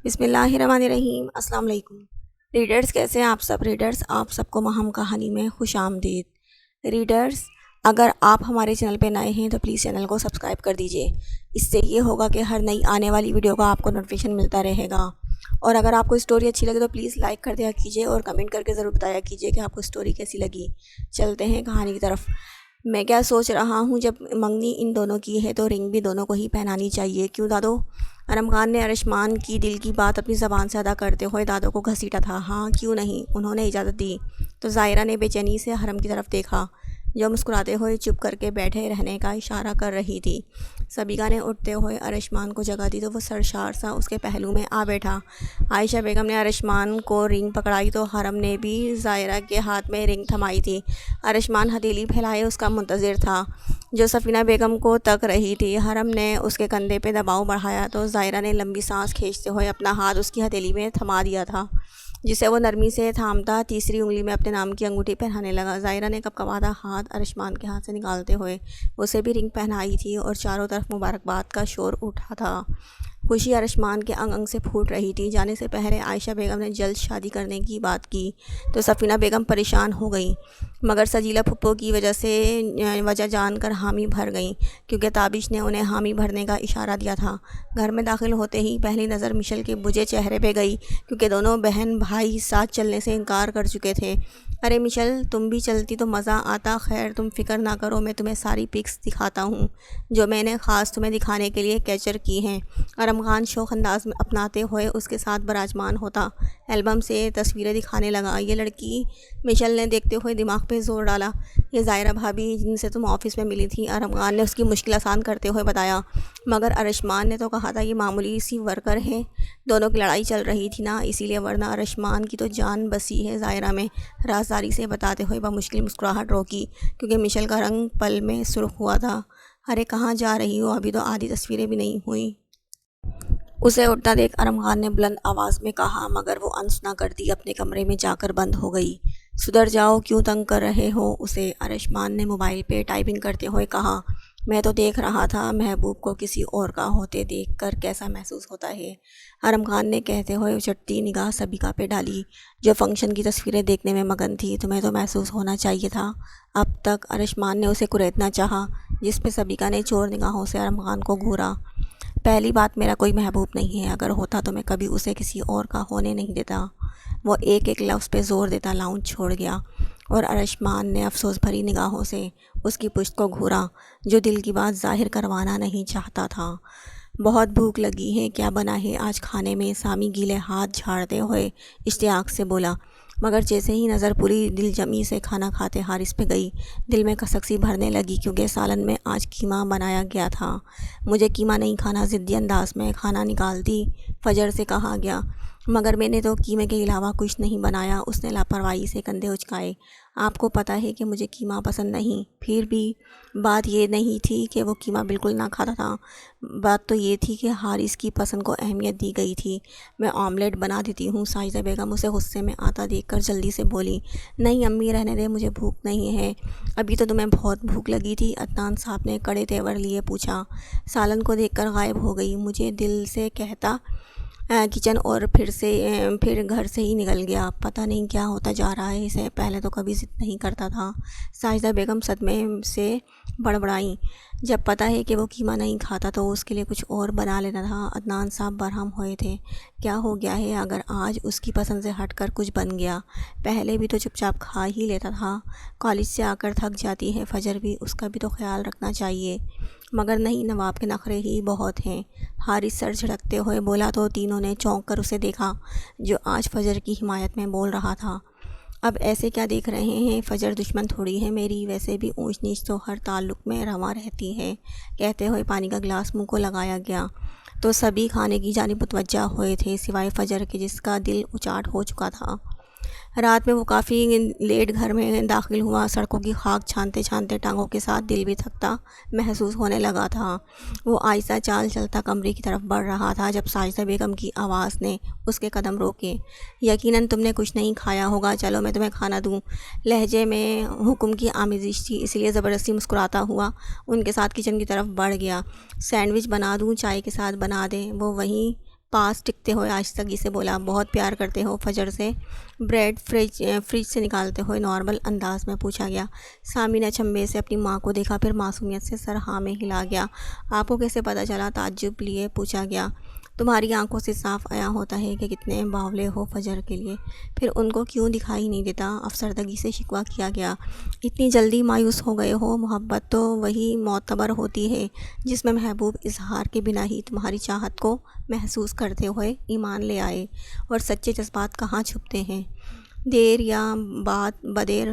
بسم اللہ الرحمن الرحیم۔ السلام علیکم ریڈرز، کیسے ہیں آپ سب ریڈرز؟ آپ سب کو ماہم کہانی میں خوش آمدید۔ ریڈرز، اگر آپ ہمارے چینل پہ نئے ہیں تو پلیز چینل کو سبسکرائب کر دیجئے۔ اس سے یہ ہوگا کہ ہر نئی آنے والی ویڈیو کا آپ کو نوٹیفیکیشن ملتا رہے گا۔ اور اگر آپ کو اسٹوری اچھی لگے تو پلیز لائک کر دیا کیجئے اور کمنٹ کر کے ضرور بتایا کیجئے کہ آپ کو اسٹوری کیسی لگی۔ چلتے ہیں کہانی کی طرف۔ میں کیا سوچ رہا ہوں، جب منگنی ان دونوں کی ہے تو رنگ بھی دونوں کو ہی پہنانی چاہیے، کیوں دادو؟ ارم خان نے ارشمان کی دل کی بات اپنی زبان سے ادا کرتے ہوئے دادو کو گھسیٹا تھا۔ ہاں کیوں نہیں، انہوں نے اجازت دی تو ظاہرہ نے بے چینی سے حرم کی طرف دیکھا جو مسکراتے ہوئے چپ کر کے بیٹھے رہنے کا اشارہ کر رہی تھی۔ سبیکا نے اٹھتے ہوئے ارشمان کو جگہ دی تو وہ سرشار سا اس کے پہلو میں آ بیٹھا۔ عائشہ بیگم نے ارشمان کو رنگ پکڑائی تو حرم نے بھی ظاہرہ کے ہاتھ میں رنگ تھمائی تھی۔ ارشمان ہتھیلی پھیلائے اس کا منتظر تھا جو سفینہ بیگم کو تک رہی تھی۔ حرم نے اس کے کندھے پہ دباؤ بڑھایا تو ظاہرہ نے لمبی سانس کھینچتے ہوئے اپنا ہاتھ اس کی ہتھیلی میں تھما دیا تھا جسے وہ نرمی سے تھامتا تیسری انگلی میں اپنے نام کی انگوٹھی پہنانے لگا۔ ظاہرہ نے کپکپاتا ہاتھ ارشمان کے ہاتھ سے نکالتے ہوئے اسے بھی رنگ پہنائی تھی اور چاروں طرف مبارکباد کا شور اٹھا تھا۔ خوشی ارشمان کے انگ انگ سے پھوٹ رہی تھی۔ جانے سے پہلے عائشہ بیگم نے جلد شادی کرنے کی بات کی تو سفینہ بیگم پریشان ہو گئیں، مگر سجیلا پھپھو کی وجہ جان کر حامی بھر گئیں، کیونکہ تابش نے انہیں حامی بھرنے کا اشارہ دیا تھا۔ گھر میں داخل ہوتے ہی پہلی نظر مشل کے بجھے چہرے پہ گئی، کیونکہ دونوں بہن بھائی ساتھ چلنے سے انکار کر چکے تھے۔ ارے مشل، تم بھی چلتی تو مزہ آتا۔ خیر تم فکر نہ کرو، میں تمہیں ساری پکس دکھاتا ہوں جو میں نے خاص تمہیں دکھانے کے لیے کیپچر کی ہیں۔ ارم خان شوخ انداز میں اپناتے ہوئے اس کے ساتھ براجمان ہوتا البم سے تصویریں دکھانے لگا۔ یہ لڑکی، مشل نے دیکھتے ہوئے دماغ پہ زور ڈالا، یہ ظاہرہ بھابھی جن سے تم آفس میں ملی تھی۔ ارم خان نے اس کی مشکل آسان کرتے ہوئے بتایا، مگر ارشمان نے تو کہا تھا یہ معمولی سی ورکر ہے۔ دونوں کی لڑائی چل رہی تھی نا، اسی لیے، ورنہ ارشمان کی تو جان بسی ہے۔ ظاہرہ میں رازداری سے بتاتے ہوئے بمشکل مسکراہٹ روکی، کیونکہ مشل کا رنگ پل میں سرخ ہوا تھا۔ ارے کہاں جا رہی ہو، ابھی تو آدھی تصویریں بھی نہیں ہوئیں۔ اسے اٹھتا دیکھ ارم خان نے بلند آواز میں کہا، مگر وہ انسنا کرتی اپنے کمرے میں جا کر بند ہو گئی۔ سدھر جاؤ، کیوں تنگ کر رہے ہو اسے؟ ارشمان نے موبائل پہ ٹائپنگ کرتے ہوئے کہا، میں تو دیکھ رہا تھا محبوب کو کسی اور کا ہوتے دیکھ کر کیسا محسوس ہوتا ہے۔ ارم خان نے کہتے ہوئے اچٹتی نگاہ سبیکا پہ ڈالی جو فنکشن کی تصویریں دیکھنے میں مگن تھی۔ تمہیں تو محسوس ہونا چاہیے تھا اب تک۔ ارشمان نے اسے کریدنا چاہا، جس پہ سبیکا نے چور نگاہوں سے ارم خان کو گھورا۔ پہلی بات، میرا کوئی محبوب نہیں ہے، اگر ہوتا تو میں کبھی اسے کسی اور کا ہونے نہیں دیتا۔ وہ ایک ایک لفظ پہ زور دیتا لاؤنج چھوڑ گیا اور ارشمان نے افسوس بھری نگاہوں سے اس کی پشت کو گھورا جو دل کی بات ظاہر کروانا نہیں چاہتا تھا۔ بہت بھوک لگی ہے، کیا بنا ہے آج کھانے میں؟ سامی گیلے ہاتھ جھاڑتے ہوئے اشتیاق سے بولا، مگر جیسے ہی نظر پوری دل جمی سے کھانا کھاتے حارث پہ گئی، دل میں کھسک سی بھرنے لگی، کیونکہ سالن میں آج قیمہ بنایا گیا تھا۔ مجھے قیمہ نہیں کھانا، ضدی انداز میں کھانا نکالتی فجر سے کہا گیا، مگر میں نے تو قیمے کے علاوہ کچھ نہیں بنایا۔ اس نے لاپرواہی سے کندھے اچکائے۔ آپ کو پتہ ہے کہ مجھے قیمہ پسند نہیں۔ پھر بھی بات یہ نہیں تھی کہ وہ قیمہ بالکل نہ کھاتا تھا، بات تو یہ تھی کہ حارث کی پسند کو اہمیت دی گئی تھی۔ میں آملیٹ بنا دیتی ہوں۔ ساجدہ بیگم اسے غصے میں آتا دیکھ کر جلدی سے بولی، نہیں امی رہنے دے، مجھے بھوک نہیں ہے۔ ابھی تو تمہیں بہت بھوک لگی تھی؟ عدنان صاحب نے کڑے تیور لیے پوچھا۔ سالن کو دیکھ کر غائب ہو گئی۔ مجھے دل سے کہتا کچن اور پھر گھر سے ہی نکل گیا۔ پتہ نہیں کیا ہوتا جا رہا ہے اسے، پہلے تو کبھی ضد نہیں کرتا تھا۔ ساجدہ بیگم صدمے سے بڑبڑائیں، جب پتہ ہے کہ وہ قیمہ نہیں کھاتا تو اس کے لیے کچھ اور بنا لینا تھا۔ عدنان صاحب برہم ہوئے تھے، کیا ہو گیا ہے اگر آج اس کی پسند سے ہٹ کر کچھ بن گیا؟ پہلے بھی تو چپ چاپ کھا ہی لیتا تھا۔ کالج سے آ کر تھک جاتی ہے فجر بھی، اس کا بھی تو خیال رکھنا چاہیے۔ مگر نہیں، نواب کے نخرے ہی بہت ہیں۔ حارث سر جھٹکتے ہوئے بولا تو تینوں نے چونک کر اسے دیکھا جو آج فجر کی حمایت میں بول رہا تھا۔ اب ایسے کیا دیکھ رہے ہیں؟ فجر دشمن تھوڑی ہے میری، ویسے بھی اونچ نیچ تو ہر تعلق میں رواں رہتی ہے۔ کہتے ہوئے پانی کا گلاس منہ کو لگایا گیا تو سبھی کھانے کی جانب متوجہ ہوئے تھے، سوائے فجر کے جس کا دل اچاٹ ہو چکا تھا۔ رات میں وہ کافی لیٹ گھر میں داخل ہوا۔ سڑکوں کی خاک چھانتے چھانتے ٹانگوں کے ساتھ دل بھی تھکتا محسوس ہونے لگا تھا۔ وہ آہستہ چال چلتا کمرے کی طرف بڑھ رہا تھا جب ساجدہ بیگم کی آواز نے اس کے قدم روکے۔ یقیناً تم نے کچھ نہیں کھایا ہوگا، چلو میں تمہیں کھانا دوں۔ لہجے میں حکم کی آمیزش تھی، اس لیے زبردستی مسکراتا ہوا ان کے ساتھ کچن کی طرف بڑھ گیا۔ سینڈوچ بنا دوں؟ چائے کے ساتھ بنا دیں؟ وہ وہیں پاس ٹکتے ہوئے آہستگی سے بولا، بہت پیار کرتے ہو فجر سے؟ بریڈ فریج سے نکالتے ہوئے نارمل انداز میں پوچھا گیا۔ سامی نے اچنبھے سے اپنی ماں کو دیکھا، پھر معصومیت سے سر ہاں میں ہلا گیا۔ آپ کو کیسے پتہ چلا؟ تعجب لیے پوچھا گیا۔ تمہاری آنکھوں سے صاف عیاں ہوتا ہے کہ کتنے باولے ہو فجر کے لیے۔ پھر ان کو کیوں دکھائی نہیں دیتا؟ افسردگی سے شکوہ کیا گیا۔ اتنی جلدی مایوس ہو گئے ہو؟ محبت تو وہی معتبر ہوتی ہے جس میں محبوب اظہار کے بنا ہی تمہاری چاہت کو محسوس کرتے ہوئے ایمان لے آئے، اور سچے جذبات کہاں چھپتے ہیں؟ دیر یا بعد بدیر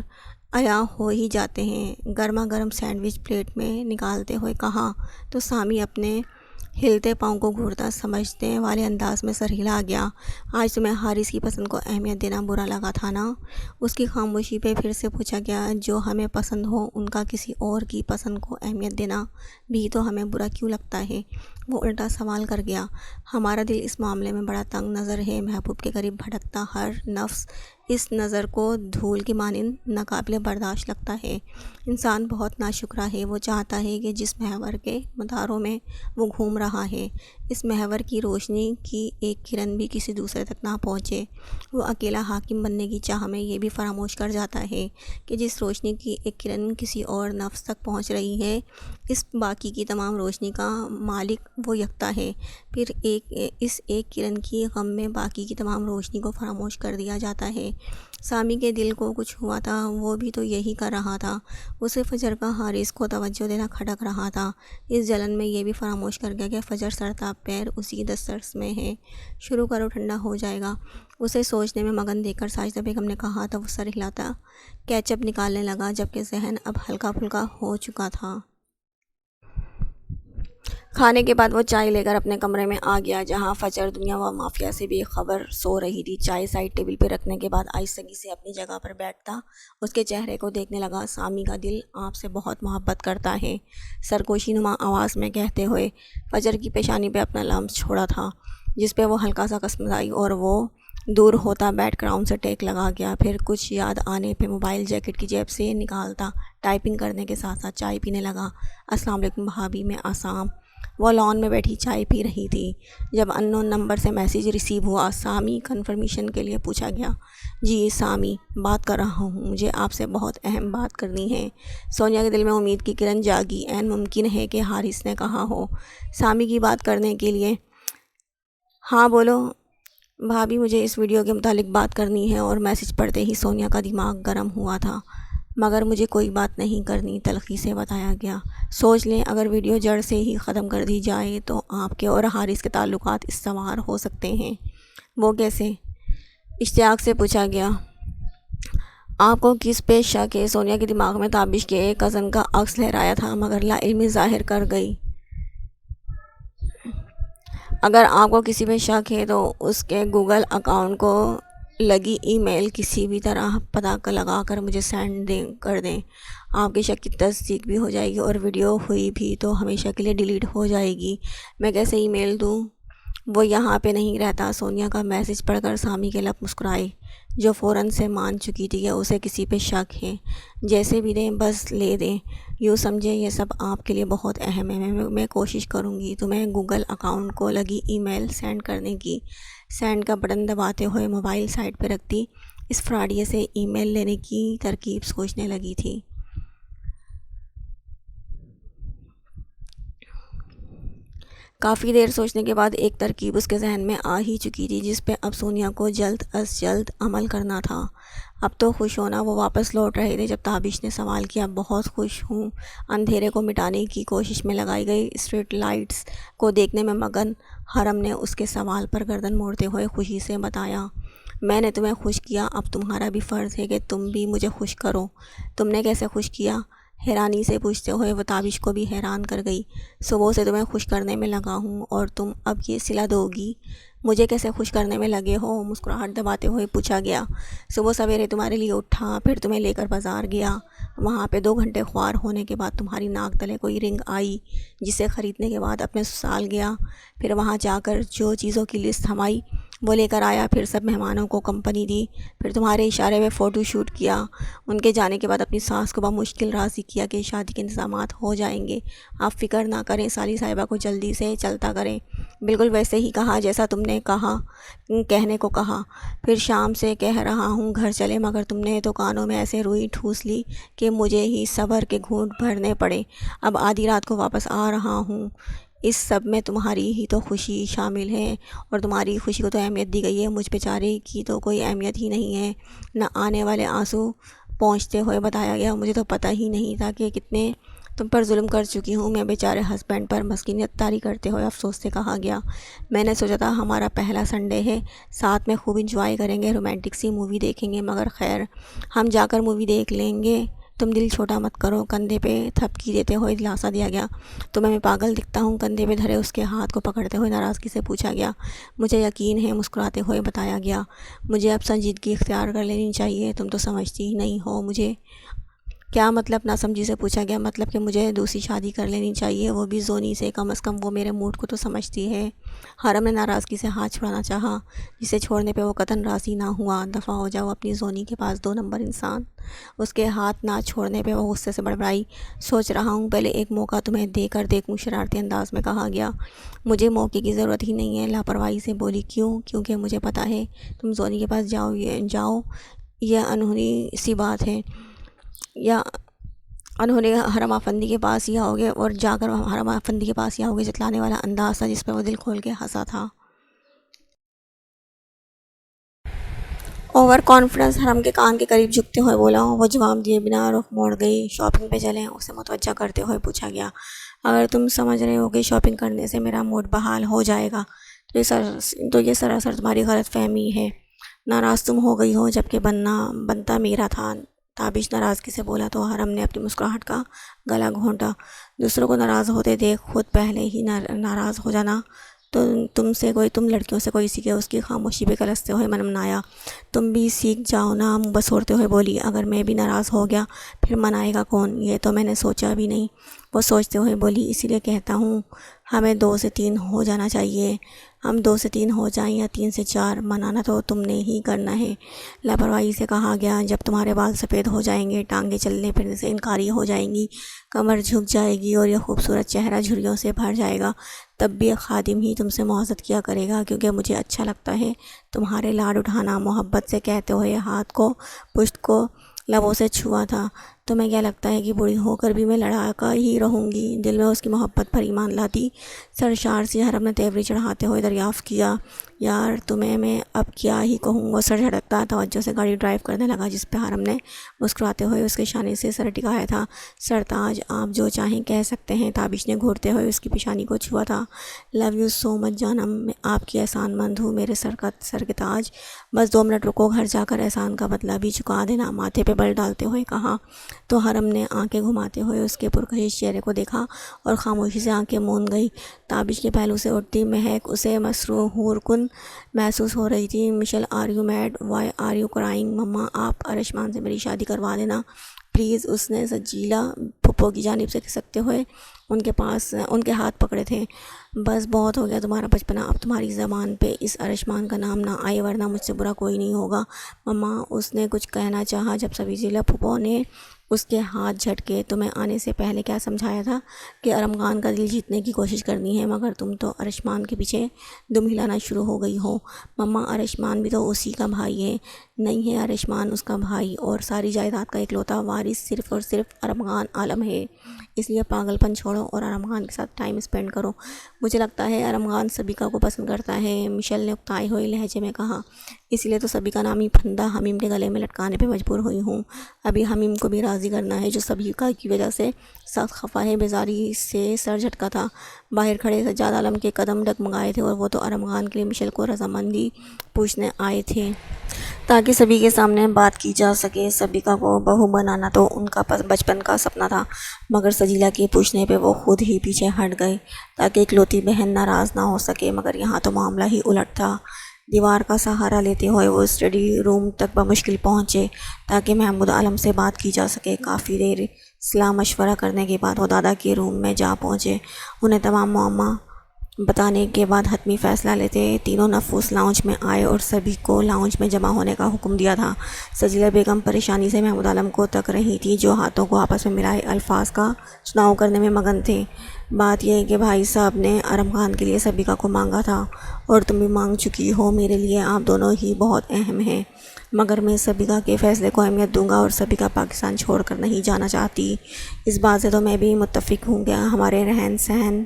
عیاں ہو ہی جاتے ہیں۔ گرما گرم سینڈوچ پلیٹ میں نکالتے ہوئے کہا تو سامی اپنے ہلتے پاؤں کو گھورتا سمجھنے والے انداز میں سر ہلا گیا۔ آج تمہیں حارث کی پسند کو اہمیت دینا برا لگا تھا نا؟ اس کی خاموشی پہ پھر سے پوچھا گیا۔ جو ہمیں پسند ہو ان کا کسی اور کی پسند کو اہمیت دینا بھی تو ہمیں برا کیوں لگتا ہے؟ وہ الٹا سوال کر گیا۔ ہمارا دل اس معاملے میں بڑا تنگ نظر ہے۔ محبوب کے قریب بھٹکتا ہر نفس اس نظر کو دھول کی مانند ناقابل برداشت لگتا ہے۔ انسان بہت ناشکرا ہے۔ وہ چاہتا ہے کہ جس محور کے مداروں میں وہ گھوم رہا ہے، اس محور کی روشنی کی ایک کرن بھی کسی دوسرے تک نہ پہنچے۔ وہ اکیلا حاکم بننے کی چاہ میں یہ بھی فراموش کر جاتا ہے کہ جس روشنی کی ایک کرن کسی اور نفس تک پہنچ رہی ہے، اس باقی کی تمام روشنی کا مالک وہ یکتا ہے۔ پھر اس ایک کرن کی غم میں باقی کی تمام روشنی کو فراموش کر دیا جاتا ہے۔ سامی کے دل کو کچھ ہوا تھا، وہ بھی تو یہی کر رہا تھا۔ اسے فجر کا حارث کو توجہ دینا کھٹک رہا تھا۔ اس جلن میں یہ بھی فراموش کر گیا کہ فجر سرتاب پیر اسی دسترس میں ہے۔ شروع کرو، ٹھنڈا ہو جائے گا۔ اسے سوچنے میں مگن دیکھ کر ساجدہ بیگم نے کہا تو وہ سر ہلاتا کیچپ نکالنے لگا، جبکہ ذہن اب ہلکا پھلکا ہو چکا تھا۔ کھانے کے بعد وہ چائے لے کر اپنے کمرے میں آ گیا، جہاں فجر دنیا و مافیہ سے بے خبر سو رہی تھی۔ چائے سائڈ ٹیبل پہ رکھنے کے بعد آہستگی سے اپنی جگہ پر بیٹھتا اس کے چہرے کو دیکھنے لگا۔ سامی کا دل آپ سے بہت محبت کرتا ہے، سرگوشی نما آواز میں کہتے ہوئے فجر کی پیشانی پہ اپنا لمس چھوڑا تھا، جس پہ وہ ہلکا سا کسمسائی اور وہ دور ہوتا بیک گراؤنڈ سے ٹیک لگا گیا۔ پھر کچھ یاد آنے پہ موبائل جیکٹ کی جیب سے نکالتا ٹائپنگ کرنے کے ساتھ ساتھ چائے پینے لگا۔ السلام علیکم بھابھی، میں آسام۔ وہ لان میں بیٹھی چائے پی رہی تھی جب ان نون نمبر سے میسیج ریسیو ہوا۔ سامی کنفرمیشن کے لیے پوچھا گیا۔ جی سامی بات کر رہا ہوں، مجھے آپ سے بہت اہم بات کرنی ہے۔ سونیا کے دل میں امید کی کرن جاگی۔ عین ممکن ہے کہ حارث نے کہا ہو سامی کی بات کرنے کے لیے۔ ہاں بولو بھابھی، مجھے اس ویڈیو کے متعلق بات کرنی ہے۔ اور میسیج پڑھتے ہی سونیا کا دماغ گرم ہوا تھا۔ مگر مجھے کوئی بات نہیں کرنی، تلخی سے بتایا گیا۔ سوچ لیں اگر ویڈیو جڑ سے ہی ختم کر دی جائے تو آپ کے اور حارث کے تعلقات استوار ہو سکتے ہیں۔ وہ کیسے؟ اشتیاق سے پوچھا گیا۔ آپ کو کس پہ شک ہے؟ سونیا کے دماغ میں تابش کے ایک کزن کا عکس لہرایا تھا، مگر لا علمی ظاہر کر گئی۔ اگر آپ کو کسی پہ شک ہے تو اس کے گوگل اکاؤنٹ کو لگی ای میل کسی بھی طرح پتہ لگا کر مجھے سینڈ کر دیں۔ آپ کے شک کی تصدیق بھی ہو جائے گی، اور ویڈیو ہوئی بھی تو ہمیشہ کے لیے ڈیلیٹ ہو جائے گی۔ میں کیسے ای میل دوں؟ وہ یہاں پہ نہیں رہتا۔ سونیا کا میسیج پڑھ کر سامی کے لب مسکرائے، جو فوراً سے مان چکی تھی کہ اسے کسی پہ شک ہے۔ جیسے بھی دیں بس لے دیں، یوں سمجھے یہ سب آپ کے لیے بہت اہم ہے۔ میں کوشش کروں گی تمہیں گوگل اکاؤنٹ کو لگی ای میل سینڈ کرنے کی۔ سینڈ کا بٹن دباتے ہوئے موبائل سائڈ پہ رکھتی اس فراڈیے سے ای میل لینے کی ترکیب سوچنے لگی تھی۔ کافی دیر سوچنے کے بعد ایک ترکیب اس کے ذہن میں آ ہی چکی تھی، جس پہ اب سونیا کو جلد از جلد عمل کرنا تھا۔ اب تو خوش ہونا۔ وہ واپس لوٹ رہے تھے جب تابش نے سوال کیا۔ بہت خوش ہوں۔ اندھیرے کو مٹانے کی کوشش میں لگائی گئی اسٹریٹ لائٹس کو دیکھنے میں مگن حرم نے اس کے سوال پر گردن موڑتے ہوئے خوشی سے بتایا۔ میں نے تمہیں خوش کیا، اب تمہارا بھی فرض ہے کہ تم بھی مجھے خوش کرو۔ تم نے کیسے خوش کیا؟ حیرانی سے پوچھتے ہوئے وہ تابش کو بھی حیران کر گئی۔ صبح سے تمہیں خوش کرنے میں لگا ہوں اور تم اب یہ صلہ دو گی؟ مجھے کیسے خوش کرنے میں لگے ہو؟ مسکراہٹ دباتے ہوئے پوچھا گیا۔ صبح سویرے تمہارے لیے اٹھا، پھر تمہیں لے کر بازار گیا۔ وہاں پہ 2 گھنٹے خوار ہونے کے بعد تمہاری ناک تلے کوئی رنگ آئی، جسے خریدنے کے بعد اپنے سسرال گیا۔ پھر وہاں جا کر جو چیزوں کی لسٹ ہماری وہ لے کر آیا، پھر سب مہمانوں کو کمپنی دی، پھر تمہارے اشارے میں فوٹو شوٹ کیا۔ ان کے جانے کے بعد اپنی ساس کو بمشکل راضی کیا کہ شادی کے انتظامات ہو جائیں گے، آپ فکر نہ کریں، سالی صاحبہ کو جلدی سے چلتا کریں۔ بالکل ویسے ہی کہا جیسا تم نے کہنے کو کہا۔ پھر شام سے کہہ رہا ہوں گھر چلے، مگر تم نے تو کانوں میں ایسے روئی ٹھوس لی کہ مجھے ہی صبر کے گھونٹ بھرنے پڑے۔ اب آدھی رات کو واپس آ رہا ہوں۔ اس سب میں تمہاری ہی تو خوشی شامل ہے، اور تمہاری خوشی کو تو اہمیت دی گئی ہے، مجھ بیچارے کی تو کوئی اہمیت ہی نہیں ہے۔ نہ آنے والے آنسو پہنچتے ہوئے بتایا گیا، مجھے تو پتہ ہی نہیں تھا کہ کتنے تم پر ظلم کر چکی ہوں میں۔ بیچارے ہسبینڈ پر مسکینیت طاری کرتے ہوئے افسوس سے کہا گیا، میں نے سوچا تھا ہمارا پہلا سنڈے ہے، ساتھ میں خوب انجوائے کریں گے، رومانٹک سی مووی دیکھیں گے، مگر خیر ہم جا کر مووی دیکھ لیں گے، تم دل چھوٹا مت کرو۔ کندھے پہ تھپکی دیتے ہوئے دلاسا دیا گیا۔ تمہیں میں پاگل دکھتا ہوں؟ کندھے پہ دھرے اس کے ہاتھ کو پکڑتے ہوئے ناراضگی سے پوچھا گیا۔ مجھے یقین ہے، مسکراتے ہوئے بتایا گیا۔ مجھے اب سنجیدگی اختیار کر لینی چاہیے، تم تو سمجھتی ہی نہیں ہو مجھے۔ کیا مطلب؟ ناسمجھی سے پوچھا گیا۔ مطلب کہ مجھے دوسری شادی کر لینی چاہیے، وہ بھی زونی سے، کم از کم وہ میرے موڈ کو تو سمجھتی ہے۔ حرم نے ناراضگی سے ہاتھ چھڑانا چاہا، جسے چھوڑنے پہ وہ قطعاً راضی نہ ہوا۔ دفع ہو جاؤ اپنی زونی کے پاس، 2 نمبر انسان۔ اس کے ہاتھ نہ چھوڑنے پہ وہ غصے سے بڑبڑائی۔ سوچ رہا ہوں پہلے ایک موقع تمہیں دے کر دیکھوں، شرارتی انداز میں کہا گیا۔ مجھے موقع کی ضرورت ہی نہیں ہے، لاپرواہی سے بولی۔ کیوں؟ کیونکہ مجھے پتہ ہے تم زونی کے پاس جاؤ یہ انہونی سی بات ہے، یا انہوں حرم آفندی کے پاس ہی آؤ گے، اور جا کر حرم آفندی کے پاس ہی آؤ گے۔ جتلانے والا انداز تھا جس پہ وہ دل کھول کے ہنسا تھا۔ اوور کانفیڈنس حرم کے کان کے قریب جھکتے ہوئے بولا۔ وہ جواب دیے بنا رخ موڑ گئی۔ شاپنگ پہ چلیں؟ اسے متوجہ کرتے ہوئے پوچھا گیا۔ اگر تم سمجھ رہے ہو کہ شاپنگ کرنے سے میرا موڈ بحال ہو جائے گا تو یہ سراسر تمہاری غلط فہمی ہے۔ ناراض تم ہو گئی ہو، جبکہ بنتا میرا تھا۔ تابش ناراضگی سے بولا تو حرم نے اپنی مسکراہٹ کا گلا گھونٹا۔ دوسروں کو ناراض ہوتے دیکھ خود پہلے ہی ناراض ہو جانا تو تم لڑکیوں سے کوئی سیکھے۔ اس کی خاموشی پہ کلستے ہوئے منمنایا۔ تم بھی سیکھ جاؤ نا، منہ بسوڑتے ہوئے بولی۔ اگر میں بھی ناراض ہو گیا پھر منائے گا کون؟ یہ تو میں نے سوچا بھی نہیں، وہ سوچتے ہوئے بولی۔ اسی لیے کہتا ہوں ہمیں 2 سے 3 ہو جانا چاہیے، ہم 2 سے 3 ہو جائیں یا 3 سے 4، منانا تو تم نے ہی کرنا ہے۔ لاپرواہی سے کہا گیا۔ جب تمہارے بال سفید ہو جائیں گے، ٹانگیں چلنے پھرنے سے انکاری ہو جائیں گی، کمر جھک جائے گی اور یہ خوبصورت چہرہ جھریوں سے بھر جائے گا، تب بھی ایک خادم ہی تم سے معاوضت کیا کرے گا، کیونکہ مجھے اچھا لگتا ہے تمہارے لاڈ اٹھانا۔ محبت سے کہتے ہوئے ہاتھ کو پشت کو لبوں سے چھوا تھا۔ تمہیں کیا لگتا ہے کہ بوڑھی ہو کر بھی میں لڑکا ہی رہوں گی؟ دل میں اس کی محبت پر ایمان لاتی سرشار سی حرم نے تیوری چڑھاتے ہوئے دریافت کیا۔ یار تمہیں میں اب کیا ہی کہوں؟ وہ سر جھٹکتا توجہ سے گاڑی ڈرائیو کرنے لگا، جس پہ حرم نے مسکراتے ہوئے اس کے شانے سے سر ٹکایا تھا۔ سرتاج آپ جو چاہیں کہہ سکتے ہیں۔ تابش نے گھورتے ہوئے اس کی پیشانی کو چھوا تھا۔ لو یو سو مچ جانم، میں آپ کی احسان مند ہوں میرے سر کے تاج۔ بس 2 منٹ رکو، گھر جا کر احسان کا بدلہ بھی چکا دینا، ماتھے پہ بل ڈالتے ہوئے کہا تو حرم نے آنکھیں گھماتے ہوئے اس کے پرکشش چہرے کو دیکھا اور خاموشی سے آنکھیں موند گئی۔ تابش کے پہلو سے اٹھتی مہک اسے مسحور کن محسوس ہو رہی تھی۔ Mishal are you mad? Why are you crying? مما آپ ارشمان سے میری شادی کروا دینا پلیز، اس نے سجیلا پھپھو کی جانب سے کھسکتے ہوئے ان کے ہاتھ پکڑے تھے۔ بس بہت ہو گیا تمہارا بچپنا، اب تمہاری زبان پہ اس ارشمان کا نام نہ آئے، ورنہ مجھ سے برا کوئی نہیں ہوگا۔ مما اس نے کچھ کہنا چاہا جب سجیلا پھپھو نے اس کے ہاتھ جھٹکے۔ تمہیں آنے سے پہلے کیا سمجھایا تھا کہ ارم خان کا دل جیتنے کی کوشش کرنی ہے، مگر تم تو ارشمان کے پیچھے دم ہلانا شروع ہو گئی ہو۔ مما ارشمان بھی تو اسی کا بھائی ہے۔ نہیں ہے ارشمان اس کا بھائی، اور ساری جائیداد کا اکلوتا وارث صرف اور صرف ارم خان عالم ہے۔ اس لیے پاگل پن چھوڑو اور ارم خان کے ساتھ ٹائم اسپینڈ کرو۔ مجھے لگتا ہے ارم خان سبیکا کو پسند کرتا ہے، مشل نے اکتائے ہوئے لہجے میں کہا۔ اسی لیے تو سبیکا نامی پھندا حمیم کے گلے میں لٹکانے پہ مجبور ہوئی ہوں۔ ابھی حمیم کو بھی راضی کرنا ہے، جو سبیکا کی وجہ سے سخت خفا ہے۔ بیزاری سے سر جھٹکا تھا۔ باہر کھڑے سجاد عالم کے قدم ڈگمگائے تھے، اور وہ تو ارم خان کے لیے مشل کو رضامندی پوچھنے آئے تھے تاکہ سبھی کے سامنے بات کی جا سکے۔ سبیکا کو بہو بنانا تو ان کا بچپن کا سپنا تھا، مگر سجیلا کے پوچھنے پہ وہ خود ہی پیچھے ہٹ گئے تاکہ اکلوتی بہن ناراض نہ ہو سکے، مگر یہاں تو معاملہ ہی الٹ تھا۔ دیوار کا سہارا لیتے ہوئے وہ اسٹڈی روم تک بمشکل پہنچے تاکہ محمود عالم سے بات کی جا سکے۔ کافی دیر صلاح مشورہ کرنے کے بعد وہ دادا کے روم میں جا پہنچے۔ انہیں تمام معمہ بتانے کے بعد حتمی فیصلہ لیتے تینوں نفوس لاؤنج میں آئے اور سبھی کو لاؤنج میں جمع ہونے کا حکم دیا تھا۔ سجلہ بیگم پریشانی سے محمود عالم کو تک رہی تھی، جو ہاتھوں کو آپس میں ملائے الفاظ کا چناؤ کرنے میں مگن تھے۔ بات یہ ہے کہ بھائی صاحب نے ارم خان کے لیے سبیکا کو مانگا تھا اور تم بھی مانگ چکی ہو۔ میرے لیے آپ دونوں ہی بہت اہم ہیں، مگر میں سبیکا کے فیصلے کو اہمیت دوں گا اور سبیکا پاکستان چھوڑ کر نہیں جانا چاہتی۔ اس بات سے تو میں بھی متفق ہوں کہ ہمارے رہن سہن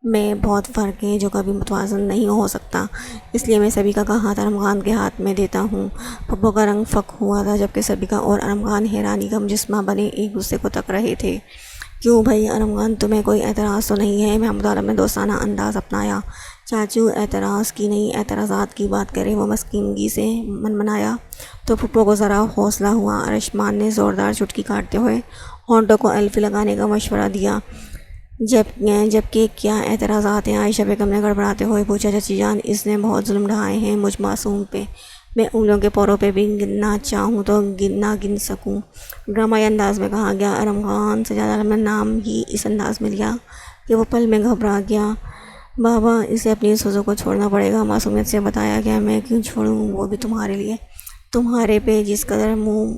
میں بہت فرق ہے جو کبھی متوازن نہیں ہو سکتا، اس لیے میں سبیکا کا ہاتھ ارم خان کے ہاتھ میں دیتا ہوں۔ پھپھو کا رنگ فک ہوا تھا جبکہ سبیکا اور ارم خان حیرانی کا مجسمہ بنے ایک دوسرے کو تک رہے تھے۔ کیوں بھائی ارم خان، تمہیں کوئی اعتراض تو نہیں ہے؟ محمود عالم نے دوستانہ انداز اپنایا۔ چاچو اعتراض کی نہیں، اعتراضات کی بات کریں، وہ مسکینگی سے منمنایا تو پھپھو کو ذرا حوصلہ ہوا۔ ارشمان نے زوردار چٹکی کاٹتے ہوئے ہونٹوں کو الفی لگانے کا مشورہ دیا۔ جبکہ کیا اعتراضات ہیں؟ عائشہ بیگم نے گڑبڑاتے ہوئے پوچھا۔ چچی جان، اس نے بہت ظلم ڈھائے ہیں مجھ معصوم پہ، میں انگلیوں کے پوروں پہ بھی گننا چاہوں تو نہ گن سکوں، ڈرامائی انداز میں کہا گیا۔ ارم خان سجاد عالم نے نام ہی اس انداز میں لیا کہ وہ پل میں گھبرا گیا۔ بابا، اسے اپنی سوزوں کو چھوڑنا پڑے گا، معصومیت سے بتایا گیا۔ میں کیوں چھوڑوں، وہ بھی تمہارے لیے، تمہارے پہ جس قدر منہ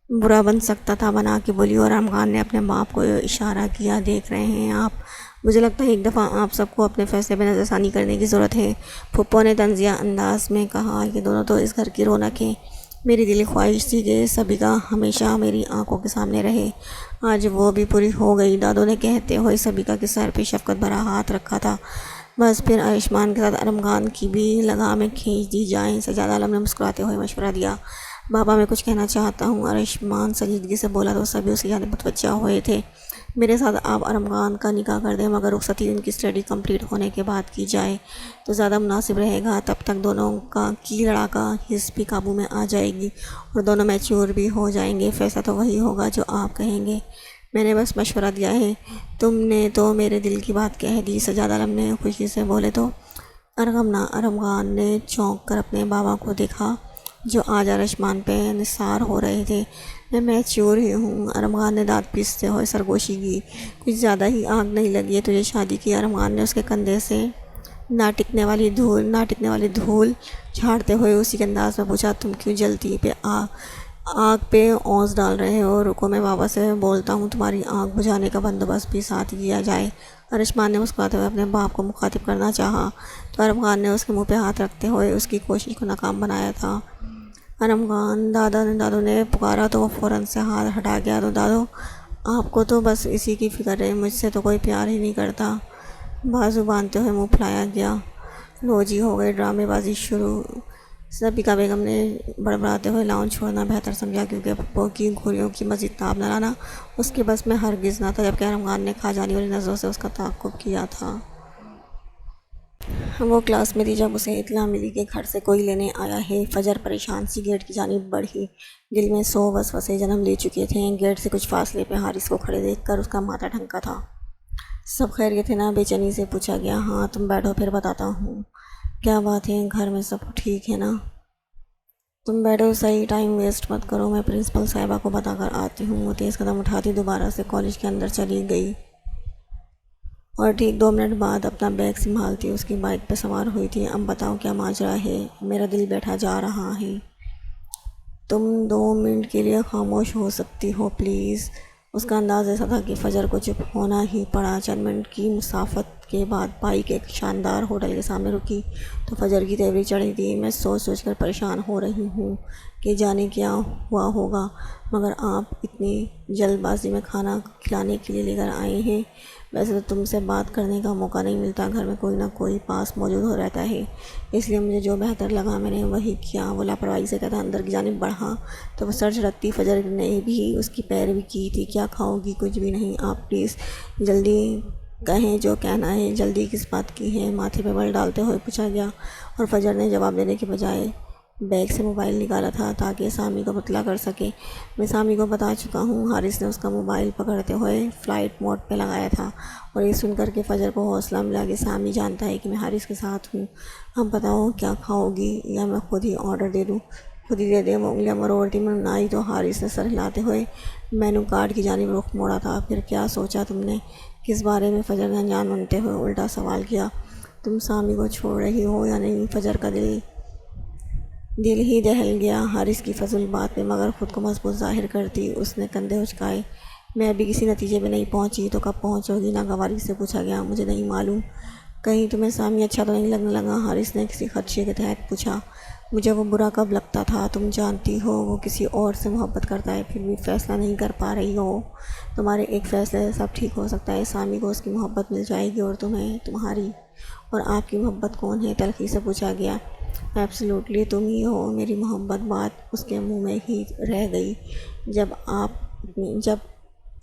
برا بن سکتا تھا بنا کے بولی۔ اور ارم خان نے اپنے باپ کو اشارہ کیا۔ دیکھ رہے ہیں آپ، مجھے لگتا ہے ایک دفعہ آپ سب کو اپنے فیصلے پہ نظر ثانی کرنے کی ضرورت ہے۔ پھپھو نے طنزیہ انداز میں کہا کہ دونوں تو اس گھر کی رونق ہیں، میری دلی خواہش تھی کہ سبیکا ہمیشہ میری آنکھوں کے سامنے رہے، آج وہ بھی پوری ہو گئی۔ دادو نے کہتے ہوئے سبیکا کے سر پہ شفقت بھرا ہاتھ رکھا تھا۔ بس پھر آیوشمان کے ساتھ ارم خان کی بھی لگامیں کھینچ دی جائیں، سجاد عالم نے مسکراتے ہوئے مشورہ دیا۔ بابا، میں کچھ کہنا چاہتا ہوں، آیوشمان سنجیدگی سے بولا تو سبھی اس کی جانب متوجہ ہوئے تھے۔ میرے ساتھ آپ ارم خان کا نکاح کر دیں، مگر رخصتی ان کی اسٹڈی کمپلیٹ ہونے کے بعد کی جائے تو زیادہ مناسب رہے گا، تب تک دونوں کی لڑاکا حس بھی قابو میں آ جائے گی اور دونوں میچور بھی ہو جائیں گے۔ فیصلہ تو وہی ہوگا جو آپ کہیں گے، میں نے بس مشورہ دیا ہے۔ تم نے تو میرے دل کی بات کہہ دی، سجاد عالم نے خوشی سے بولے تو۔ ارم خان نے چونک کر اپنے بابا کو دیکھا جو آج آیوشمان پہ نثار ہو رہے تھے۔ میں میچور ہی ہوں، ارم خان نے دانت پیستے ہوئے سرگوشی کی۔ کچھ زیادہ ہی آگ نہیں لگی ہے تجھے شادی کی؟ ارم خان نے اس کے کندھے سے نہ ٹکنے والی دھول جھاڑتے ہوئے اسی کے انداز میں پوچھا۔ تم کیوں جلتی پہ آگ پہ اونس ڈال رہے ہو؟ رکو، میں بابا سے بولتا ہوں، تمہاری آگ بجھانے کا بندوبست بھی ساتھ کیا جائے۔ آیوشمان نے مسکراتے ہوئے اپنے باپ کو مخاطب کرنا چاہا تو ارم خان نے اس کے منہ پہ ہاتھ رکھتے ہوئے اس کی کوشش کو ناکام بنایا تھا۔ ارم خان، دادو نے پکارا تو وہ فوراً سے ہاتھ ہٹا گیا۔ تو دادو، آپ کو تو بس اسی کی فکر ہے، مجھ سے تو کوئی پیار ہی نہیں کرتا، بازو باندھتے ہوئے منہ پھلایا گیا۔ لو جی، ہو گئی ڈرامے بازی شروع۔ سبیکا بیگم نے بڑبڑاتے ہوئے لاؤنج چھوڑنا بہتر سمجھا کیونکہ پھپھو کی گھوڑیوں کی مزید تاب نہ لانا اس کے بس میں ہرگز نہ تھا، جبکہ ارم خان نے کھا جانے والی نظروں سے اس کا تعاقب کیا تھا۔ وہ کلاس میں تھی جب اسے اطلاع ملی کہ گھر سے کوئی لینے آیا ہے۔ فجر پریشان سی گیٹ کی جانب بڑھی، دل میں 100 وسوسے جنم لے چکے تھے۔ گیٹ سے کچھ فاصلے پہ حارث کو کھڑے دیکھ کر اس کا ماتھا ڈھنکا تھا۔ سب خیریت ہے نا؟ بے چینی سے پوچھا گیا۔ ہاں، تم بیٹھو پھر بتاتا ہوں۔ کیا بات ہے، گھر میں سب ٹھیک ہے نا؟ تم بیٹھو، صحیح ٹائم ویسٹ مت کرو، میں پرنسپل صاحبہ کو بتا کر آتی ہوں۔ وہ تیز قدم اٹھاتی دوبارہ سے کالج کے اندر چلی گئی اور ٹھیک 2 منٹ بعد اپنا بیگ سنبھالتی اس کی بائک پہ سوار ہوئی تھی۔ اب بتاؤ کیا ماجرا ہے؟ میرا دل بیٹھا جا رہا ہے۔ تم 2 منٹ کے لیے خاموش ہو سکتی ہو پلیز؟ اس کا انداز ایسا تھا کہ فجر کو چپ ہونا ہی پڑا۔ چند منٹ کی مسافت کے بعد بائک ایک شاندار ہوٹل کے سامنے رکی تو فجر کی تیوری چڑھی تھی۔ میں سوچ کر پریشان ہو رہی ہوں کہ جانے کیا ہوا ہوگا، مگر آپ اتنی جلد بازی میں کھانا کھلانے کے لیے لے کر آئے ہیں۔ ویسے تو تم سے بات کرنے کا موقع نہیں ملتا، گھر میں کوئی نہ کوئی پاس موجود ہو رہتا ہے، اس لیے مجھے جو بہتر لگا میں نے وہی کیا۔ وہ لاپرواہی سے کہتا اندر کی جانب بڑھا تو وہ سر جھٹکتی فجر نے بھی اس کی پیروی کی تھی۔ کیا کھاؤ گی؟ کچھ بھی نہیں، آپ پلیز جلدی کہیں جو کہنا ہے۔ جلدی کس بات کی ہے؟ ماتھے پہ بل ڈالتے ہوئے پوچھا گیا، اور فجر نے جواب دینے کے بجائے بیگ سے موبائل نکالا تھا تاکہ سامی کو مطلع کر سکے۔ میں سامی کو بتا چکا ہوں۔ حارث نے اس کا موبائل پکڑتے ہوئے فلائٹ موڈ پہ لگایا تھا، اور یہ سن کر کے فجر کو حوصلہ ملا کہ سامی جانتا ہے کہ میں حارث کے ساتھ ہوں۔ اب بتاؤ کیا کھاؤ گی یا میں خود ہی آرڈر دے دوں؟ خود ہی دے دیں۔ وہ انگلیاں مروڑتی منمنائی تو حارث نے سر ہلاتے ہوئے مینو کارڈ کی جانب رخ موڑا تھا۔ پھر کیا سوچا تم نے؟ کس بارے میں؟ فجر نے انجان بنتے ہوئے الٹا سوال کیا۔ تم سامی کو چھوڑ رہی ہو یا نہیں؟ فجر کا دل ہی دہل گیا حارث کی فضول بات پہ، مگر خود کو مضبوط ظاہر کرتی اس نے کندھے اچکائے۔ میں ابھی کسی نتیجے پہ نہیں پہنچی تو کب پہنچو گی؟ ناگواری سے پوچھا گیا۔ مجھے نہیں معلوم، کہیں تمہیں سامی اچھا تو نہیں لگنے لگا؟ حارث نے کسی خدشے کے تحت پوچھا۔ مجھے وہ برا کب لگتا تھا؟ تم جانتی ہو وہ کسی اور سے محبت کرتا ہے، پھر بھی فیصلہ نہیں کر پا رہی ہو۔ تمہارے ایک فیصلے سے سب ٹھیک ہو سکتا ہے، سامی کو اس کی محبت مل جائے گی اور تمہیں تمہاری۔ اور آپ کی محبت کون ہے؟ تلخی سے پوچھا گیا۔ ایبسلیوٹلی تم ہی ہو میری محبت۔ بات اس کے منہ میں ہی رہ گئی جب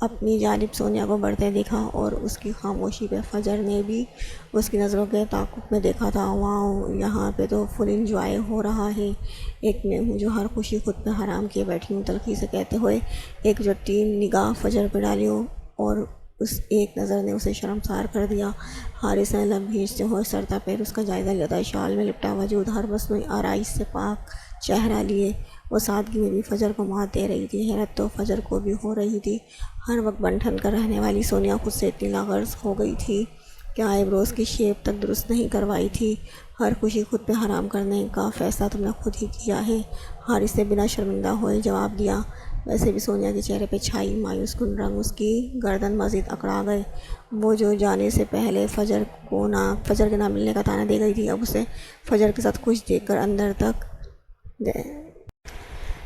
اپنی جانب سونیا کو بڑھتے دیکھا اور اس کی خاموشی پہ فجر نے بھی اس کی نظروں کے تعاقب میں دیکھا تھا۔ واؤ، یہاں پہ تو فل انجوائے ہو رہا ہے، ایک میں ہوں جو ہر خوشی خود پہ حرام کیے بیٹھی ہوں، تلخی سے کہتے ہوئے ایک جٹی نگاہ فجر پہ ڈالی اور اس ایک نظر نے اسے شرمسار کر دیا۔ حارث نے لب بھیجتے ہوئے سرتا پیر اس کا جائزہ لیتا، شال میں لپٹا وجود ہر مصنوعی آرائش سے پاک چہرہ لیے وہ سادگی میں بھی فجر کو مات دے رہی تھی۔ حیرت تو فجر کو بھی ہو رہی تھی، ہر وقت بن ٹھن کر رہنے والی سونیا خود سے اتنی لاغرض ہو گئی تھی کہ آئی بروز کی شیپ تک درست نہیں کروائی تھی۔ ہر خوشی خود پہ حرام کرنے کا فیصلہ تم نے خود ہی کیا ہے، حارث نے بنا شرمندہ ہوئے جواب دیا۔ ویسے بھی سونیا کے چہرے پہ چھائی مایوس کن رنگ اس کی گردن مزید اکڑا گئے۔ وہ جو جانے سے پہلے فجر کے نہ ملنے کا طعنہ دے گئی تھی، اب اسے فجر کے ساتھ خوش دیکھ کر اندر تک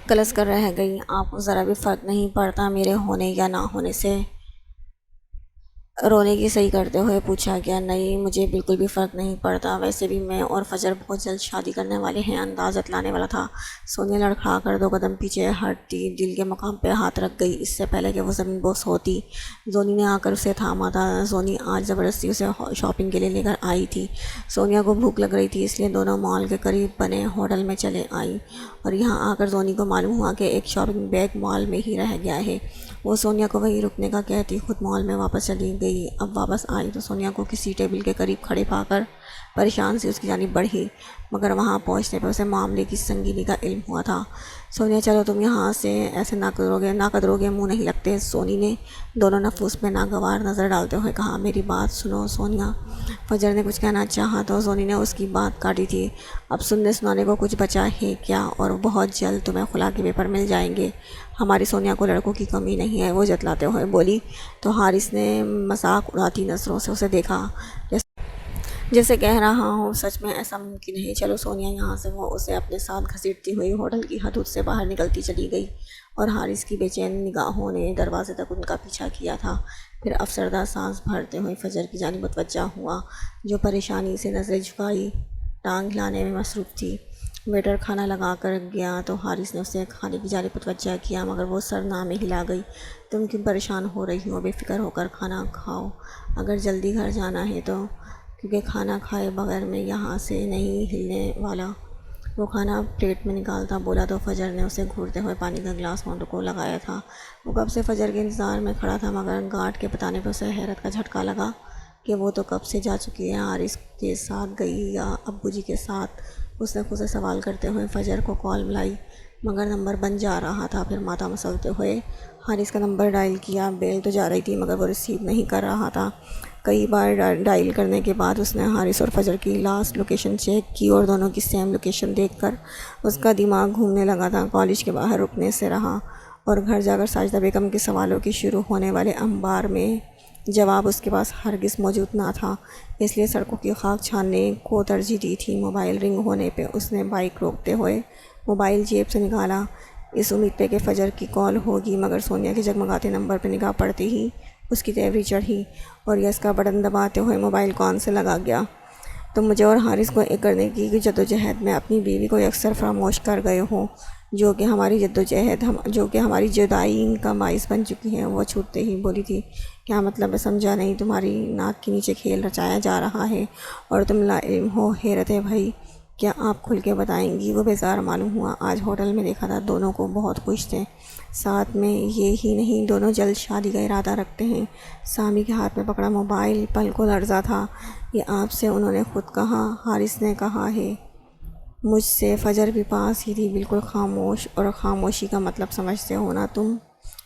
کلس کر رہ گئی۔ آپ کو ذرا بھی فرق نہیں پڑتا میرے ہونے یا نہ ہونے سے؟ رونے کی صحیح کرتے ہوئے پوچھا گیا۔ نہیں، مجھے بالکل بھی فرق نہیں پڑتا، ویسے بھی میں اور فجر بہت جلد شادی کرنے والے ہیں، انداز اتلانے والا تھا۔ سونیا لڑکھڑا کر 2 قدم پیچھے ہٹتی دل کے مقام پہ ہاتھ رکھ گئی، اس سے پہلے کہ وہ زمین بوس ہوتی۔ زونی نے آ کر اسے تھاما تھا۔ زونی آج زبردستی اسے شاپنگ کے لیے لے کر آئی تھی۔ سونیا کو بھوک لگ رہی تھی، اس لیے دونوں مال کے قریب بنے ہوٹل میں چلے آئیں، اور یہاں آ کر زونی کو معلوم ہوا کہ ایک شاپنگ بیگ مال میں ہی رہ گیا ہے۔ وہ سونیا کو وہیں رکنے کا کہتی خود مال میں واپس چلی گئی۔ اب واپس آئی تو سونیا کو کسی ٹیبل کے قریب کھڑے پا کر پریشان سی اس کی جانب بڑھی، مگر وہاں پہنچنے پہ اسے معاملے کی سنگینی کا علم ہوا تھا۔ سونیا، چلو تم یہاں سے، ایسے نہ قدرو گے، منہ نہیں لگتے، سونی نے دونوں نفوس میں ناگوار نظر ڈالتے ہوئے کہا۔ میری بات سنو سونیا۔ فجر نے کچھ کہنا چاہا تو سونی نے اس کی بات کاٹی تھی۔ اب سننے سنانے کو کچھ بچا ہے کیا؟ اور بہت جلد تمہیں خلا کے پیپر مل جائیں گے، ہماری سونیا کو لڑکوں کی کمی نہیں ہے، وہ جتلاتے ہوئے بولی تو حارث نے مذاق اڑاتی نظروں سے اسے دیکھا، جیسے کہہ رہا ہوں سچ میں ایسا ممکن ہے؟ چلو سونیا یہاں سے۔ وہ اسے اپنے ساتھ گھسیٹتی ہوئی ہوٹل کی حدود سے باہر نکلتی چلی گئی، اور حارث کی بے چین نگاہوں نے دروازے تک ان کا پیچھا کیا تھا۔ پھر افسردہ سانس بھرتے ہوئے فجر کی جانب متوجہ ہوا، جو پریشانی سے نظریں جھکائی ٹانگ ہلانے میں مصروف تھی۔ ویٹر کھانا لگا کر گیا تو حارث نے اسے کھانے کی جانب متوجہ کیا، مگر وہ سر نہ میں ہلا گئی۔ تم کیوں پریشان ہو رہی ہو؟ بے فکر ہو کر کھانا کھاؤ، اگر جلدی گھر جانا ہے تو، کیونکہ کھانا کھائے بغیر میں یہاں سے نہیں ہلنے والا۔ وہ کھانا پلیٹ میں نکالتا بولا تو فجر نے اسے گھورتے ہوئے پانی کا گلاس ہونٹوں کو لگایا تھا۔ وہ کب سے فجر کے انتظار میں کھڑا تھا، مگر گارڈ کے بتانے پہ اسے حیرت کا جھٹکا لگا کہ وہ تو کب سے جا چکی ہے۔ حارث کے ساتھ گئی یا ابو جی کے ساتھ؟ اس نے خود سے سوال کرتے ہوئے فجر کو کال ملائی، مگر نمبر بند جا رہا تھا۔ پھر ماتھا مسلتے ہوئے حارث کا نمبر ڈائل کیا، بیل تو جا رہی تھی مگر وہ ریسیو نہیں کر رہا تھا۔ کئی بار ڈائل کرنے کے بعد اس نے حارث اور فجر کی لاسٹ لوکیشن چیک کی اور دونوں کی سیم لوکیشن دیکھ کر اس کا دماغ گھومنے لگا تھا۔ کالج کے باہر رکنے سے رہا اور گھر جا کر ساجدہ بیگم کے سوالوں کی شروع ہونے والے انبار میں جواب اس کے پاس ہرگز موجود نہ تھا، اس لیے سڑکوں کی خاک چھاننے کو ترجیح دی تھی۔ موبائل رنگ ہونے پہ اس نے بائک روکتے ہوئے موبائل جیب سے نکالا، اس امید پہ کہ فجر کی کال ہوگی، مگر سونیا کے جگمگاتے نمبر پہ نگاہ پڑتے ہی اس کی تیوری چڑھی اور یس کا بٹن دباتے ہوئے موبائل کان سے لگا گیا۔ تم مجھے اور حارث کو ایک کرنے کی جدوجہد میں اپنی بیوی کو یکسر فراموش کر گئے ہو، جو کہ ہماری جدائی کا باعث بن چکی ہے۔ وہ چھوٹتے ہی بولی تھی، کیا مطلب ہے؟ سمجھا نہیں۔ تمہاری ناک کے نیچے کھیل رچایا جا رہا ہے اور تم لا علم ہو۔ حیرت ہے بھائی، کیا آپ کھل کے بتائیں گی؟ وہ بیزار معلوم ہوا۔ آج ہوٹل میں دیکھا تھا، دونوں کو بہت خوش تھے، ساتھ میں یہ ہی نہیں دونوں جلد شادی کا ارادہ رکھتے ہیں۔ سامی کے ہاتھ میں پکڑا موبائل پل کو لرزا تھا۔ یہ آپ سے انہوں نے خود کہا؟ حارث نے کہا ہے مجھ سے۔ فجر بھی پاس ہی تھی، بالکل خاموش، اور خاموشی کا مطلب سمجھتے ہو نا تم؟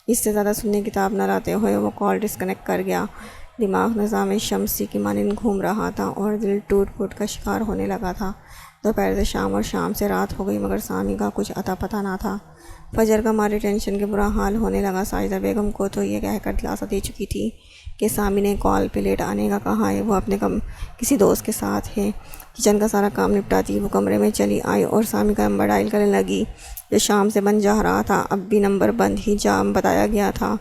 اس سے زیادہ سننے کی تاب نہ لاتے ہوئے وہ کال ڈسکنیکٹ کر گیا۔ دماغ نظام شمسی کی مانند گھوم رہا تھا اور دل ٹوٹ پھوٹ کا شکار ہونے لگا تھا۔ دوپہر سے شام اور شام سے رات ہو گئی مگر سامی کا کچھ اتا پتہ نہ تھا۔ فجر کا مارے ٹینشن کے برا حال ہونے لگا۔ ساجدہ بیگم کو تو یہ کہہ کر دلاسا دے چکی تھی کہ سامی نے کال پہ لیٹ آنے کا کہا ہے، وہ اپنے کسی دوست کے ساتھ ہے۔ کچن کا سارا کام نپٹاتی وہ کمرے میں چلی آئی اور سامی کا نمبر ڈائل کرنے لگی جو شام سے بند جا رہا تھا۔ اب بھی نمبر بند ہی جا بتایا گیا تھا۔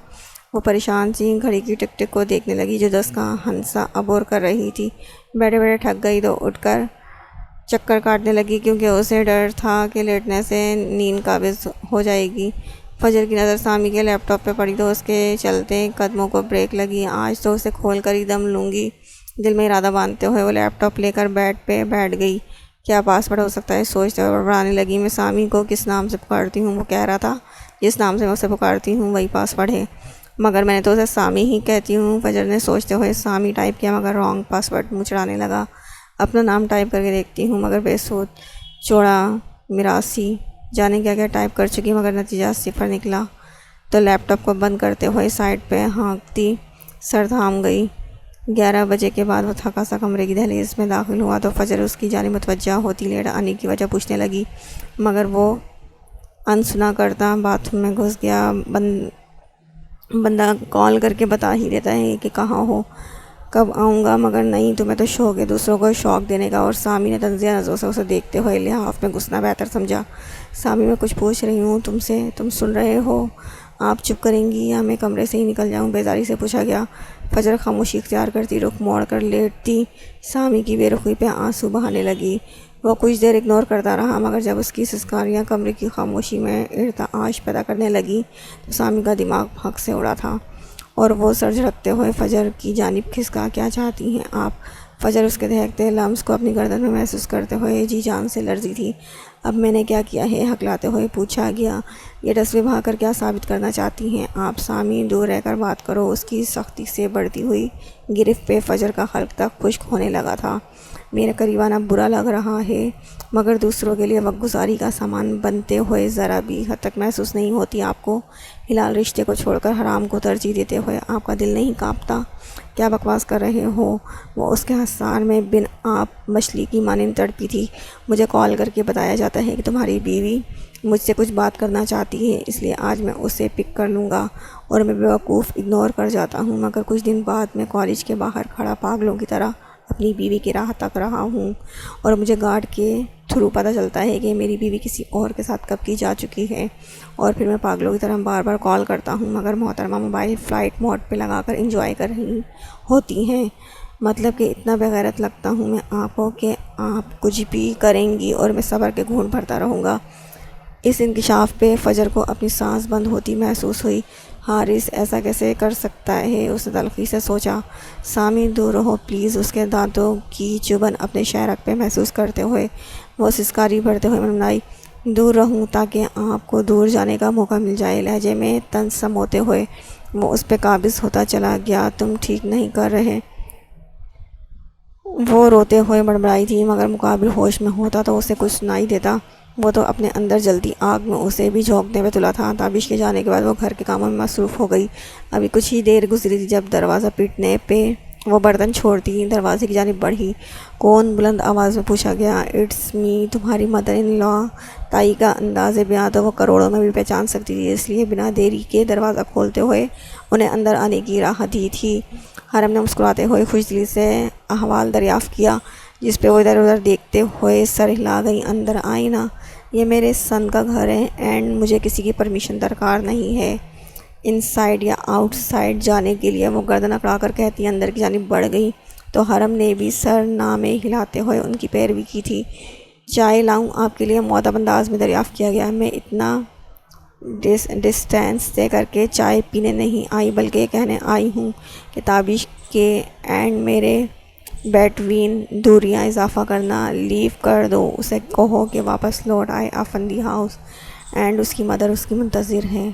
وہ پریشان سی گھڑی کی ٹک ٹک کو دیکھنے لگی جو 10 کا ہنسا عبور کر رہی تھی۔ بیٹھے بیٹھے تھک گئی تو اٹھ کر چکر کاٹنے لگی کیونکہ اسے ڈر تھا کہ لیٹنے سے نیند قابض ہو جائے گی۔ فجر کی نظر سامی کے لیپ ٹاپ پہ پڑی تو اس کے چلتے قدموں کو بریک لگی۔ آج تو اسے کھول کر ہی دم لوں گی، دل میں ارادہ باندھتے ہوئے وہ لیپ ٹاپ لے کر بیڈ پہ بیٹھ گئی۔ کیا پاسورڈ ہو سکتا ہے سوچتے ہوئے بڑبڑانے لگی، میں سامی کو کس نام سے پکارتی ہوں؟ وہ کہہ رہا تھا جس نام سے میں اسے پکارتی ہوں وہی پاسورڈ ہے، مگر میں نے تو اسے سامی ہی کہتی ہوں۔ فجر نے سوچتے ہوئے سامی ٹائپ کیا مگر رانگ پاسورڈ مچڑانے لگا۔ اپنا نام ٹائپ کر کے دیکھتی ہوں مگر بے سود چوڑا میراسی جانے کیا کیا ٹائپ کر چکی مگر نتیجہ 0 نکلا۔ تو لیپ ٹاپ کو بند کرتے ہوئے سائڈ پہ ہانکتی سر تھام گئی۔ 11 بجے کے بعد وہ تھکا سا کمرے کی دہلیز میں داخل ہوا تو فجر اس کی جانب متوجہ ہوتی لیٹ آنے کی وجہ پوچھنے لگی مگر وہ انسنا کرتا باتھ روم میں گھس گیا۔ بندہ کال کر کے بتا ہی دیتا ہے کہ کہاں ہو، کب آؤں گا، مگر نہیں، تمہیں تو شوق ہے دوسروں کو شوق دینے کا۔ اور سامی نے تنزیہ نظروں سے اسے دیکھتے ہوئے لحاف میں گھسنا بہتر سمجھا۔ سامی میں کچھ پوچھ رہی ہوں تم سے، تم سن رہے ہو؟ آپ چپ کریں گی یا میں کمرے سے ہی نکل جاؤں؟ بیزاری سے پوچھا گیا۔ فجر خاموشی اختیار کرتی رخ موڑ کر لیٹتی سامی کی بے رخی پہ آنسو بہانے لگی۔ وہ کچھ دیر اگنور کرتا رہا مگر جب اس کی سسکاریاں کمرے کی خاموشی میں ارتعاش پیدا کرنے لگی تو سامی کا دماغ بھگ سے اڑا تھا اور وہ سر جھٹکتے ہوئے فجر کی جانب کھسکا۔ کیا چاہتی ہیں آپ؟ فجر اس کے دہکتے لمس کو اپنی گردن میں محسوس کرتے ہوئے جی جان سے لرزی تھی۔ اب میں نے کیا کیا ہے؟ ہکلاتے ہوئے پوچھا گیا۔ یہ ٹسوے بہا کر کیا ثابت کرنا چاہتی ہیں آپ؟ سامی دور رہ کر بات کرو۔ اس کی سختی سے بڑھتی ہوئی گرفت پہ فجر کا حلق تک خشک ہونے لگا تھا۔ میرے قریب آنا برا لگ رہا ہے مگر دوسروں کے لیے وقت گزاری کا سامان بنتے ہوئے ذرا بھی حد تک محسوس نہیں ہوتی آپ کو؟ حلال رشتے کو چھوڑ کر حرام کو ترجیح دیتے ہوئے آپ کا دل نہیں کانپتا؟ کیا بکواس کر رہے ہو؟ وہ اس کے حصار میں بن آپ مچھلی کی مانند تڑپی تھی۔ مجھے کال کر کے بتایا جاتا ہے کہ تمہاری بیوی مجھ سے کچھ بات کرنا چاہتی ہے، اس لیے آج میں اسے پک کر لوں گا اور میں بیوقوف اگنور کر جاتا ہوں مگر کچھ دن بعد میں کالج کے باہر کھڑا پاگلوں کی طرح اپنی بیوی کی راہ تک رہا ہوں اور مجھے گارڈ کے تھرو پتہ چلتا ہے کہ میری بیوی کسی اور کے ساتھ کب کی جا چکی ہے اور پھر میں پاگلوں کی طرح بار بار کال کرتا ہوں مگر محترمہ موبائل فلائٹ موڈ پہ لگا کر انجوائے کر رہی ہوتی ہیں۔ مطلب کہ اتنا بغیرت لگتا ہوں میں آپ کو کہ آپ کچھ بھی کریں گی اور میں صبر کے گھونٹ بھرتا رہوں گا۔ اس انکشاف پہ فجر کو اپنی سانس بند ہوتی محسوس ہوئی۔ حارث ایسا کیسے کر سکتا ہے؟ اس نے تلخی سے سوچا۔ سامی دور رہو پلیز، اس کے دانتوں کی چبھن اپنے شہرک پہ محسوس کرتے ہوئے وہ سسکاری بھرتے ہوئے منمنائی۔ دور رہوں تاکہ آپ کو دور جانے کا موقع مل جائے۔ لہجے میں طنز سموتے ہوئے وہ اس پہ قابض ہوتا چلا گیا۔ تم ٹھیک نہیں کر رہے۔ وہ روتے ہوئے بڑبڑائی تھی مگر مقابل ہوش میں ہوتا تو اسے کچھ سنائی دیتا۔ وہ تو اپنے اندر جلتی آگ میں اسے بھی جھونکنے پہ تلا تھا۔ تابش کے جانے کے بعد وہ گھر کے کاموں میں مصروف ہو گئی۔ ابھی کچھ ہی دیر گزری تھی جب دروازہ پیٹنے پہ وہ برتن چھوڑتی دروازے کی جانب بڑھی۔ کون؟ بلند آواز میں پوچھا گیا۔ اٹس می، تمہاری مدر ان لا۔ تائی کا انداز بیاں تو وہ کروڑوں میں بھی پہچان سکتی تھی، اس لیے بنا دیری کے دروازہ کھولتے ہوئے انہیں اندر آنے کی راہ دی تھی۔ حرم نے مسکراتے ہوئے خوش دلی سے احوال دریافت کیا جس پہ وہ ادھر ادھر دیکھتے ہوئے سر ہلا گئی۔ اندر آئیں نا، یہ میرے سن کا گھر ہے اینڈ مجھے کسی کی پرمیشن درکار نہیں ہے ان سائڈ یا آؤٹ سائڈ جانے کے لیے، وہ گردن اکڑا کر کہتی اندر کی جانب بڑھ گئی تو حرم نے بھی سر نامے ہلاتے ہوئے ان کی پیروی کی تھی۔ چائے لاؤں آپ کے لیے؟ مؤدب انداز میں دریافت کیا گیا۔ میں اتنا ڈسٹینس طے کر کے چائے پینے نہیں آئی بلکہ یہ کہنے آئی ہوں کہ تابش کے اینڈ میرے بیٹوین دوریاں اضافہ کرنا لیو کر دو۔ اسے کہو کہ واپس لوٹ آئے افندی ہاؤس اینڈ اس کی مدر اس کی منتظر ہے۔